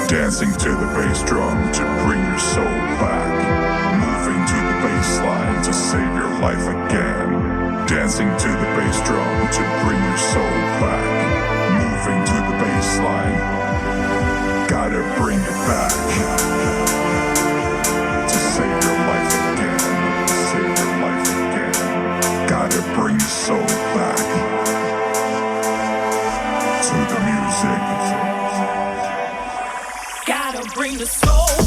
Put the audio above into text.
Dancing to the bass drum to bring your soul back. Moving to the bass line to save your life again. Dancing to the bass drum to bring your soul back. Moving to the bass line, gotta bring it back. To save your life again, save your life again. Gotta bring your soul back. To the music. Gotta bring the soul